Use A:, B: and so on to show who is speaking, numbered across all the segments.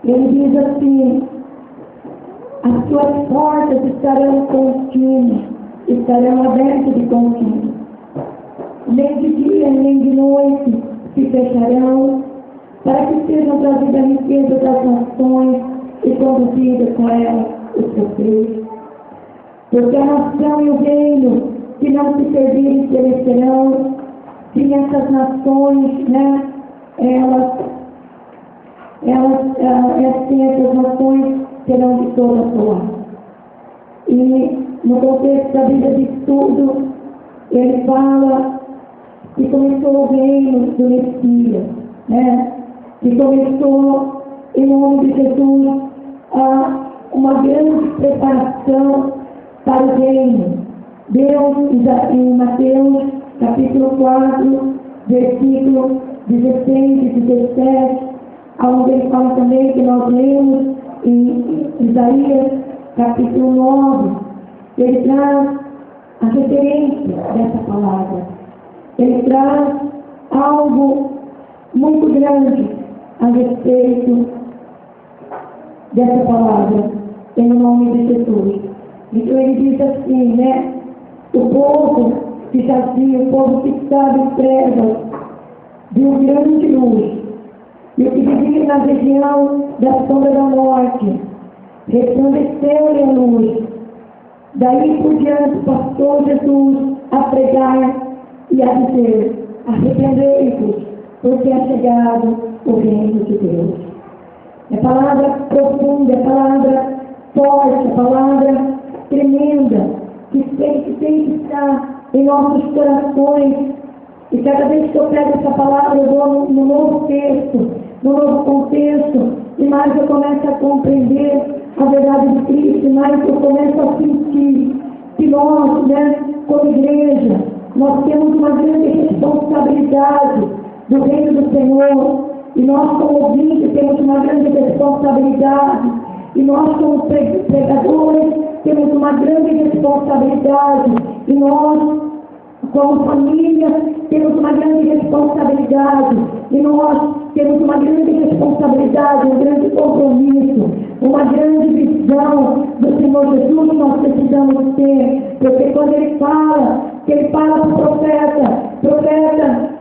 A: Ele diz assim: as suas portas estarão contínuas, estarão abertas de contínuo. Nem de dia, nem de noite se fecharão, para que sejam trazidas a riqueza das nações e conduzidas com ela os sofridos. Porque a nação e o reino que não se servirem perecerão, e essas nações, essas nações serão de toda a sua. E no contexto da vida de estudo, ele fala que começou o reino do Messias, que começou em nome de Jesus uma grande preparação para o reino. Deus, em Mateus capítulo 4, versículo 16 e 17, onde ele fala também que nós lemos em Isaías capítulo 9, ele traz a referência dessa palavra. Ele traz algo muito grande a respeito dessa palavra, em nome de Jesus. Então ele diz assim, o povo que jazia, o povo que estava em trevas, viu grande luz. E o que vivia na região da sombra da morte, resplandeceu-lhe a luz. Daí por diante passou Jesus a pregar e a dizer: arrependei-vos, porque é chegado o reino de Deus. É palavra profunda, é palavra forte, é palavra tremenda, que tem que estar em nossos corações. E cada vez que eu pego essa palavra, eu vou no novo texto, no novo contexto, e mais eu começo a compreender a verdade de Cristo, e mais eu começo a sentir que nós, como igreja, nós temos uma grande responsabilidade do reino do Senhor, e nós como ouvintes temos uma grande responsabilidade, e nós como pregadores temos uma grande responsabilidade, e nós como família temos uma grande responsabilidade, e nós temos uma grande responsabilidade, um grande compromisso, uma grande visão do Senhor Jesus que nós precisamos ter, porque quando Ele fala para o profeta,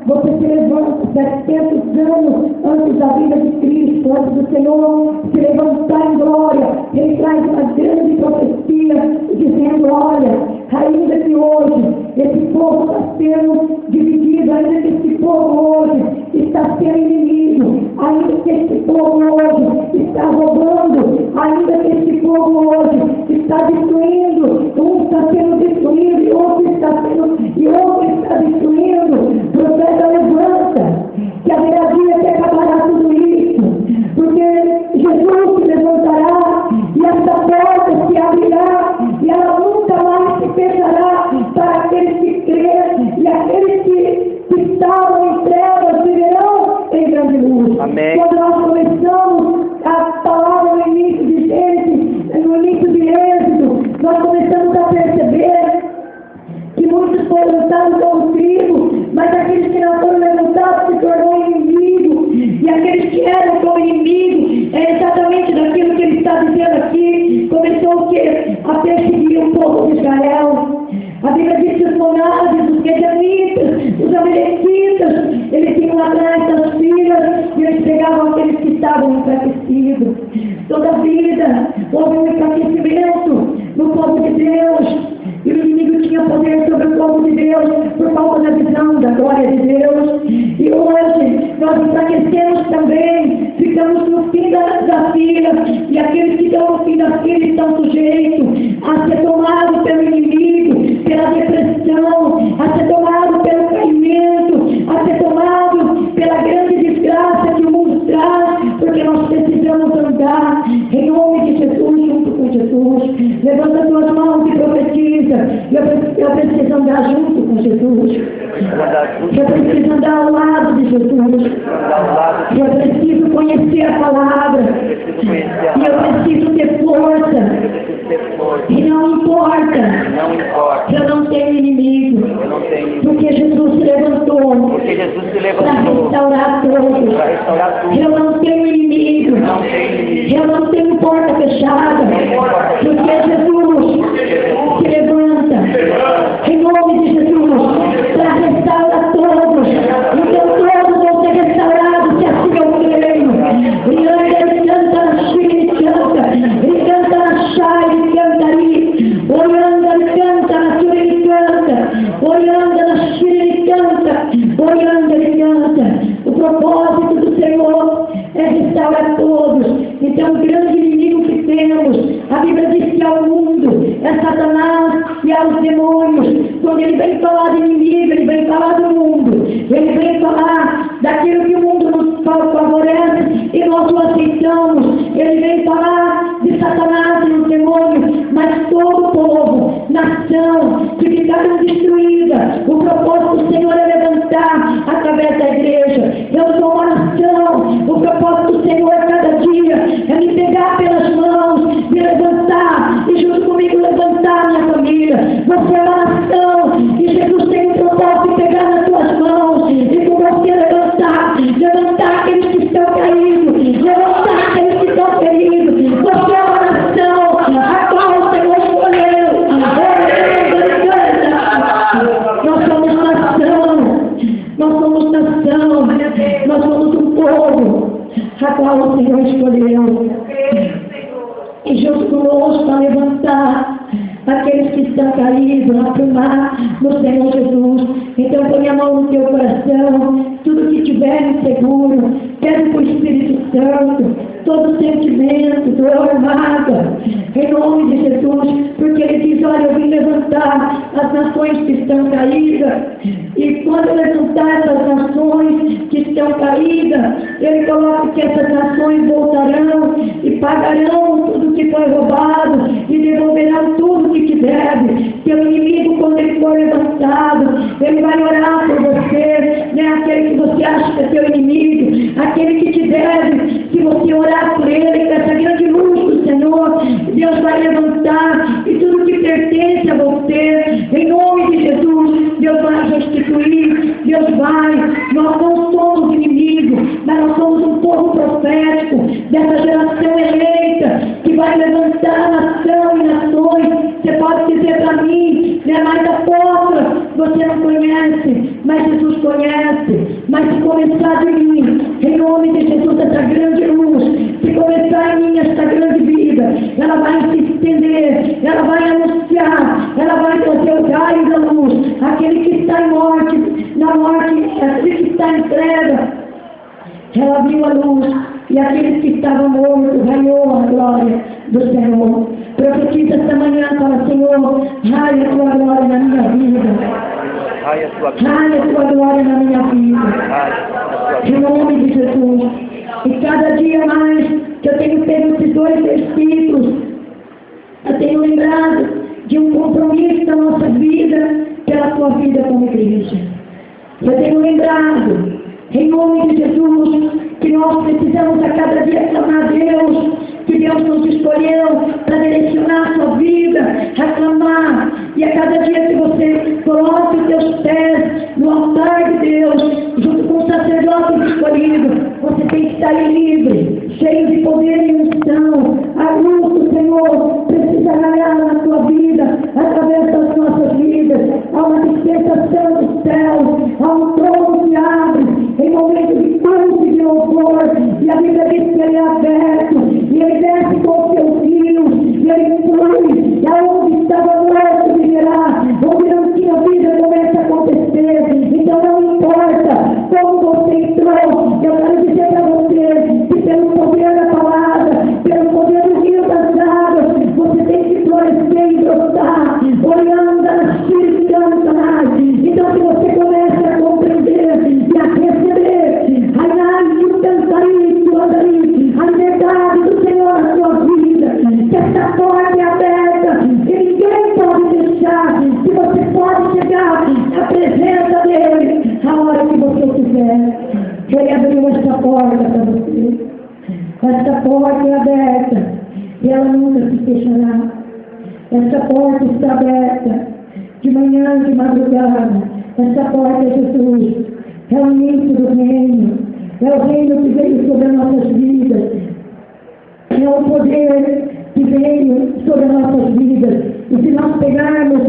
A: você se levanta 700 anos antes da vida de Cristo, antes do Senhor se levantar em glória, Ele traz uma grande profecia dizendo: olha, ainda que hoje esse povo está sendo dividido, ainda que esse povo hoje está sendo inimigo, ainda que esse povo hoje está roubando, ainda que esse povo hoje está destruindo, um está sendo destruído e outro está destruindo, o profeta levanta, que haverá dia que acabará tudo isso, porque Jesus se levantará e essa porta se abrirá e ela nunca mais se fechará para aqueles que crêem, e aqueles que estavam em trevas viverão em grande luz.
B: Amém.
A: Quando nós começamos a palavra no início de Gênesis, no início de Êxodo, nós começamos a perceber que muitos foram levantados como trigo, mas aqueles que não foram levantados se tornou inimigo, e aqueles que eram como inimigo, é exatamente daquilo que ele está dizendo aqui, começou o quê? A perseguir o povo de Israel. A Bíblia diz que os monados, os medianitas, os amalequitas, eles iam atrás das filas e eles pegavam aqueles que estavam enfraquecidos. Toda a vida houve um enfraquecimento no povo de Deus. E o inimigo tinha poder sobre o povo de Deus por falta da visão da glória de Deus. E hoje nós enfraquecemos também, ficamos no fim da fila, e aqueles que estão no fim da fila estão sujeitos a ser tomados pelo inimigo, pela depressão, a ser tomados pelo caimento, a ser tomados pela grande desgraça que o mundo traz, porque nós precisamos andar em nome de Jesus, junto com Jesus. Levanta suas mãos e profetiza. Eu preciso andar junto com Jesus. Eu preciso andar ao lado de Jesus. Eu preciso conhecer a palavra. E eu preciso ter força. E não importa. Eu não tenho inimigo. Porque Jesus se levantou. Para restaurar tudo. Eu não tenho inimigo. Eu não tenho porta fechada, porque Jesus se levanta, em nome de Jesus, para restaurar todos. Então todos vão ser restaurados, se assim eu creio. Ele canta na China, ele canta na Chai, ele canta ali. Olhando, ele canta na China, ele canta. Olhando na China, ele canta. Olhando, ele canta. O propósito do Senhor é restaurar todos. Então, o grande inimigo que temos, a Bíblia diz que ao mundo, é Satanás e aos demônios. Quando ele vem falar de inimigo, ele vem falar do mundo. Ele vem falar daquilo que o mundo nos favorece e nós o aceitamos. Ele vem falar de Satanás e dos demônios, mas todo o povo, nação, que ficaram destruídas. O propósito do Senhor é levantar através da igreja. Eu sou uma nação. O propósito do Senhor cada dia é me pegar pelas mãos, me levantar e junto comigo levantar minha família. Você é uma nação e Jesus tem um propósito de pegar nas tuas mãos e com você levantar aqueles que estão caídos, levantar aqueles que estão feridos. Você é uma nação a qual o Senhor escolheu. Nós somos nação, nós somos um povo a qual o Senhor escolheu. E junto conosco a levantar aqueles que estão caídos, a afirmar no Senhor Jesus. Então põe a mão no teu coração, tudo que tiver inseguro, pede para o Espírito Santo, todo sentimento, dor, mágoa, em nome de Jesus, porque ele diz, olha, eu vim levantar as nações que estão caídas, e quando eu levantar essas nações que estão caídas, ele coloca que essas nações voltarão e pagarão tudo que foi roubado e devolverão tudo que te deve. Teu inimigo, quando ele for levantado, ele vai orar por você, não é aquele que você acha que é teu inimigo, aquele que te deve. Se você orar por ele, com essa grande luz do Senhor, Deus vai levantar e tudo que pertence a você, em nome de Jesus, Deus vai restituir, Deus vai. Nós não somos inimigos, mas nós somos um povo profético dessa geração eleita que vai levantar nação e nações. Você pode dizer para mim, né, mas apóstolo, você não conhece, mas Jesus conhece. Mas se começar de mim, em nome de Jesus, essa grande luz, se começar em mim esta grande vida, ela vai se estender, ela vai anunciar, ela vai trazer o raio da luz. Aquele que está em morte, na morte, aquele que está em treva, ela viu a luz, e aqueles que estavam mortos raiou a glória do Senhor. Profetiza esta manhã, fala, Senhor, raia a tua glória na minha vida. Raia a tua glória na minha vida. Em nome de Jesus. E cada dia mais que eu tenho pego esses dois versículos, eu tenho lembrado de um compromisso da nossa vida pela tua vida como igreja. Eu tenho lembrado, em nome de Jesus, que nós precisamos a cada dia clamar a Deus, que Deus nos escolheu para direcionar a sua vida, reclamar. E a cada dia que você coloque os teus pés no altar de Deus, junto com o sacerdote escolhido, você tem que sair livre, cheio de poder e unção. A luz do Senhor precisa raiar na tua vida, através das nossas vidas. Há uma dispensação dos céus, há um trono que abre em momento de canto e de louvor, e a Bíblia diz que ele é aberto, e ele desce com os seus rios, e ele flui, e aonde estava morto viverá, onde não tinha vida começa a acontecer. Então não importa como você entrou, eu quero dizer para você que pelo poder da palavra, pelo poder do rio das águas, você tem que florescer e brotar, olhando na Cantanás. Então se você começa a compreender e a receber a liberdade do Senhor na sua vida, que essa porta é aberta e ninguém pode deixar, que você pode chegar à presença dele a hora que você quiser. Ele abriu essa porta para você. Essa porta é aberta e ela nunca se fechará. Essa porta está aberta de manhã, de madrugada. Essa porta é Jesus. É o início do reino. É o reino que veio sobre as nossas vidas. sobre as nossas vidas. E se nós pegarmos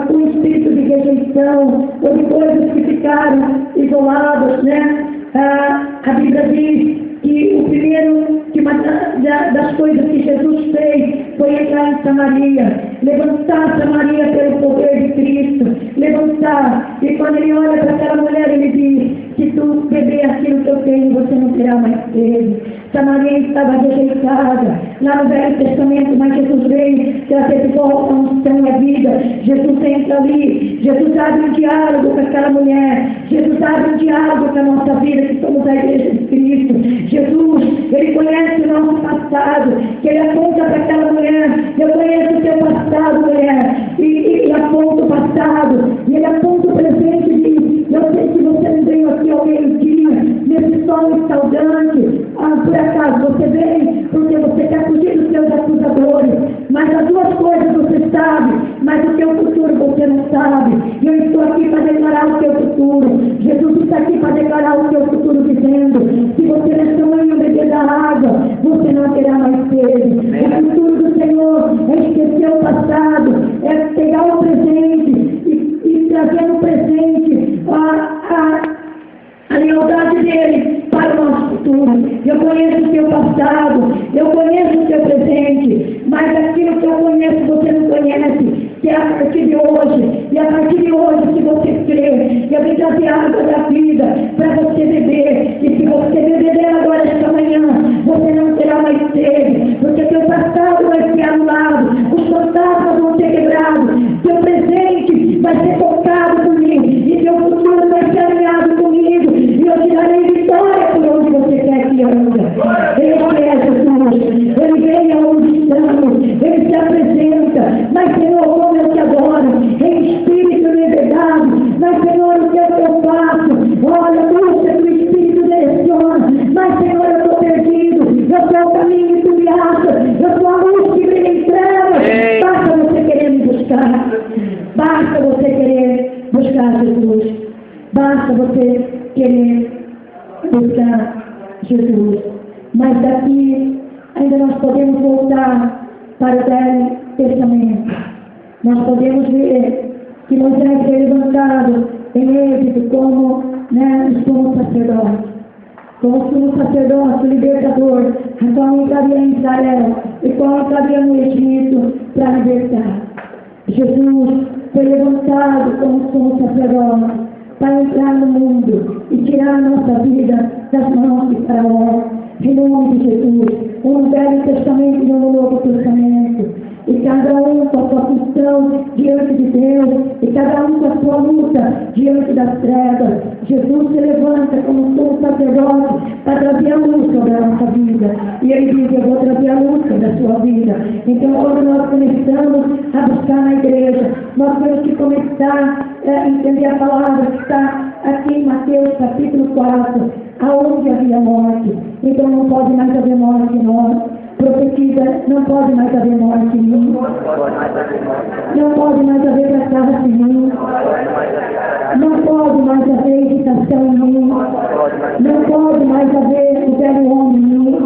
A: com o espírito de rejeição, ou de coisas que ficaram isoladas, né? A Bíblia diz que o primeiro, que uma das coisas que Jesus fez foi entrar em Samaria, levantar Samaria pelo poder de Cristo, levantar, e quando ele olha para aquela mulher, ele diz: se tu beber aquilo que eu tenho, você não terá mais sede. Samaria estava rejeitada lá no Velho Testamento, mas Jesus veio trazer de volta a unção e a vida. Jesus entra ali, Jesus abre um diálogo com aquela mulher, Jesus abre um diálogo com a nossa vida, que somos a igreja de Cristo. Jesus, ele conhece o nosso passado, que ele aponta para aquela mulher: eu conheço o teu passado, mulher, e aponta o passado, e ele aponta o presente e diz: eu sei que você não veio aqui ao meio-dia, nesse sol escaldante, por acaso você vem porque você quer fugir dos seus acusadores, mas as duas coisas você sabe, mas o teu futuro você não sabe. E eu estou aqui para declarar o teu futuro. Jesus está aqui para declarar o teu futuro, dizendo: se você nesta manhã beber da água, você não terá mais sede. O futuro do Senhor é esquecer o passado, é pegar o presente e trazer no presente a lealdade dele para o nosso futuro. Eu conheço o teu passado, eu conheço o teu presente, mas aquilo que eu conheço você não conhece, que é a partir de hoje. E a partir de hoje, se você crer, eu vim trazer a água da vida para você beber, e se você beber dela agora esta manhã, você não terá mais sede, porque teu passado vai ser anulado, os fantasmas vão ser quebrados, teu presente vai ser tocado por mim, e teu futuro vai ser alinhado comigo, e eu te darei vitória por onde você quer que anda. Ele é Jesus, ele vem aonde estamos, ele se apresenta, mas Senhor, como eu te adoro, em espírito e em verdade, mas Senhor, o que eu faço? Olha, busca que o Espírito direciona, mas Senhor, eu estou perdido, eu sou o caminho que tu me achas, eu sou a luz que brilha em trevas. Basta você querer me buscar, basta você querer buscar Jesus, basta você querer buscar Jesus. Mas daqui ainda nós podemos voltar para o Velho Testamento. Nós podemos ver que Moisés foi levantado em Êxodo como o sumo sacerdote. Como o sumo sacerdote, o libertador, a qual entraria em Israel e qual entraria no Egito para libertar. Jesus foi levantado como sumo sacerdote para entrar no mundo e tirar a nossa vida das mãos de Faraó. Em nome de Jesus, no Velho Testamento e no Novo Testamento. E cada um com a sua função diante de Deus, e cada um com a sua luta diante das trevas. Jesus se levanta como sumo sacerdote para trazer a luz sobre a nossa vida. E ele diz: eu vou trazer a luz sobre a sua vida. Então, quando nós começamos a buscar na igreja, nós temos que começar a entender a palavra que está aqui em Mateus capítulo 4, aonde havia morte. Então não pode mais haver morte em nós. Profetiza: não pode mais haver morte em mim. Não pode mais haver fracasso em mim. Não pode mais haver irritação em mim. Não pode mais haver o velho homem em mim.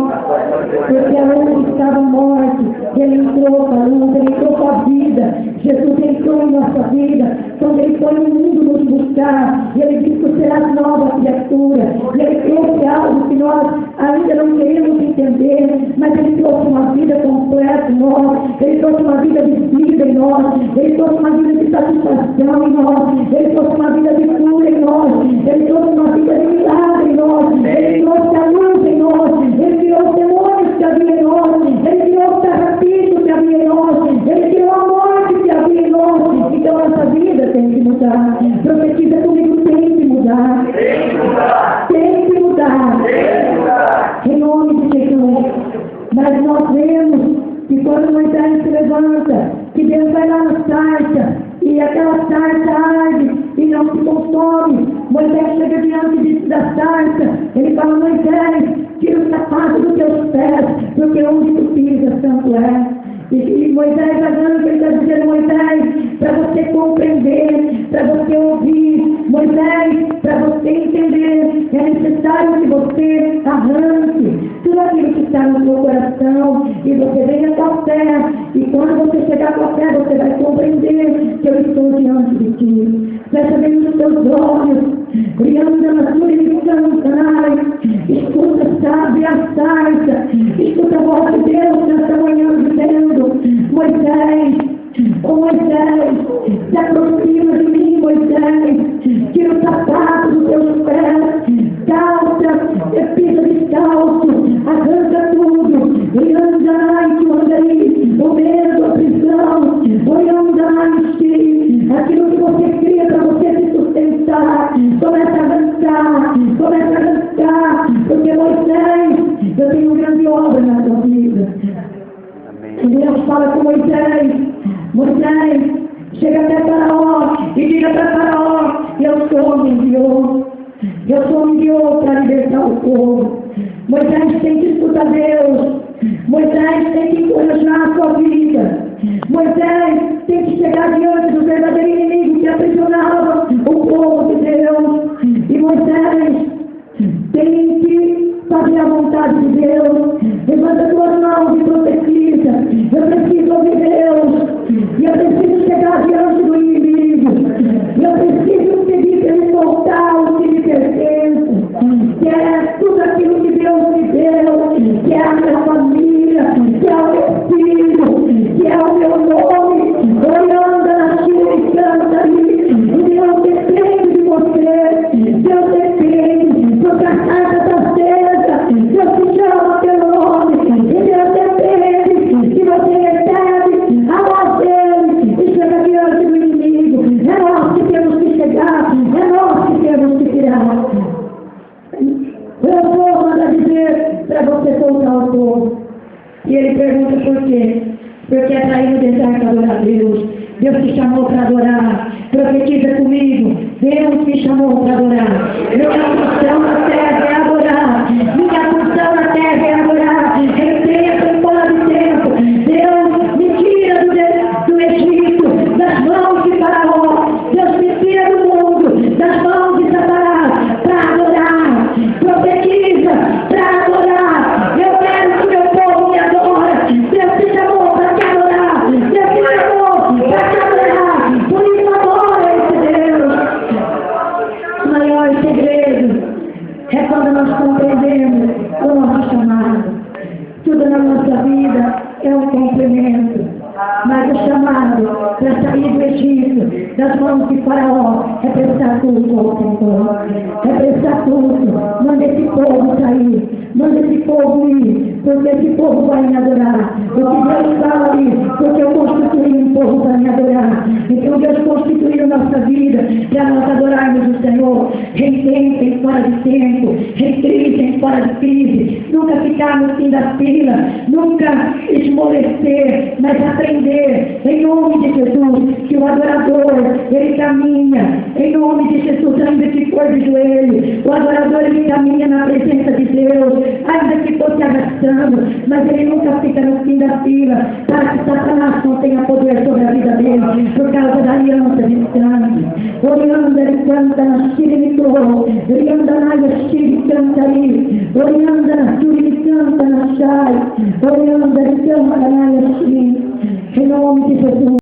A: Porque aonde estava a morte, ele entrou para a luta, ele entrou para a vida. Jesus entrou em nossa vida. Quando ele foi no mundo nos buscar, e ele disse: tu serás nova criatura. E ele trouxe algo que nós ainda não queremos entender, mas ele trouxe uma vida completa em nós, ele trouxe uma vida de vida em nós, ele trouxe uma vida de satisfação em nós, ele trouxe uma vida de cura em nós, ele trouxe uma vida de milagre em nós, ele trouxe a luz em nós, ele tirou os demônios que havia em nós, ele tirou o carrapicho que havia em nós, ele tirou a morte que havia em nós. Então nossa vida tem que mudar. Profetiza comigo: tem que mudar. Tem que mudar. Em nome de Jesus. Mas nós vemos que quando Moisés se levanta, que Deus vai lá na sarça, e aquela sarça arde e não se consome. Moisés chega diante da sarça, ele fala: Moisés, tira o sapato dos teus pés, porque onde tu pisas, santo é. E Moisés vai dando o que ele está dizendo: Moisés, para você compreender, para você ouvir, Moisés, para você entender, é necessário que você arranque tudo aquilo que está no seu coração, e você venha com a fé, e quando você chegar com a fé, você vai compreender que eu estou diante de ti. Fecha bem os teus olhos, criando na sua lição, escuta, sabe, a sarça, escuta a voz de Deus nesta manhã dizendo: Moisés, se aproxima de mim, Moisés, tira o sapato dos teus pés, calça, pisa descalço, arranca tudo, e andai, que andei, o medo, a prisão, e andai, aquilo que você cria para você se sustentar, começa a arrancar, porque Moisés, eu tenho uma grande obra na sua vida. E Deus fala com Moisés: chega até Faraó e diga para Faraó: eu sou me enviou para libertar o povo. Moisés tem que escutar Deus. Moisés tem que encorajar a sua vida. Moisés tem que chegar diante do verdadeiro inimigo que aprisionava o povo de Deus. E Moisés tem que fazer a vontade de Deus. Levanta suas mãos e profetiza: eu preciso ouvir Deus, e eu preciso chegar diante do inimigo, e eu preciso pedir para ele voltar o que me pertence, que é tudo aquilo que Deus me deu, que é a minha família, que é o meu filho, que é o meu nome. Olhando na chuva e canta ali, Deus depende de você, Deus depende, porque a casa está acesa, Deus te chama pelo nome, e Deus depende que você recebe a voz dele e chega diante do inimigo. É nós que temos que chegar, é nós que temos que tirar. Eu vou mandar dizer para você soltar o povo. E ele pergunta por quê? Porque é para ir no deserto adorar a Deus. Deus te chamou para adorar. Profetiza comigo: Deus me chamou para adorar. Minha função na terra é adorar. Minha função na terra é adorar. Em tempo e fora de tempo, Deus me tira do Egito, das mãos de Faraó. Deus me tira do mundo, das mãos de Satanás, para adorar. Profetiza para adorar. Eu quero que meu povo me adore. Deus te chamou para te adorar. Deus te chamou para te adorar. Por isso adora esse Deus. O maior segredo é quando nós compreendemos o nosso chamado. Tudo na nossa vida é um complemento. Mas o chamado para sair do Egito, das mãos de Faraó, é prestar culto ao Senhor. É prestar culto. Manda esse povo sair. Manda esse povo ir. Porque esse povo vai me adorar. O que Deus fala ali, porque eu constituí um povo para me adorar. Então Deus constituiu nossa vida para nós adorarmos o Senhor. Em tempo, em fora de tempo. Em crise, em fora de crise. Nunca ficar no fim da fila. Nunca esmorecer, mas aprender, em nome de Jesus, que o adorador, ele caminha, em nome de Jesus, ainda que for de joelho, o adorador, ele caminha na presença de Deus, ainda que for se arrastando, mas ele nunca fica no fim da fila, para que Satanás não tenha poder sobre a vida dele, por causa da aliança de sangue. Orianda, ele canta na Shirimitou, Orianda na Shiri canta ali, Orianda na Shiri canta na Shai, Orianda, ele canta na Shiri, em nome de Jesus.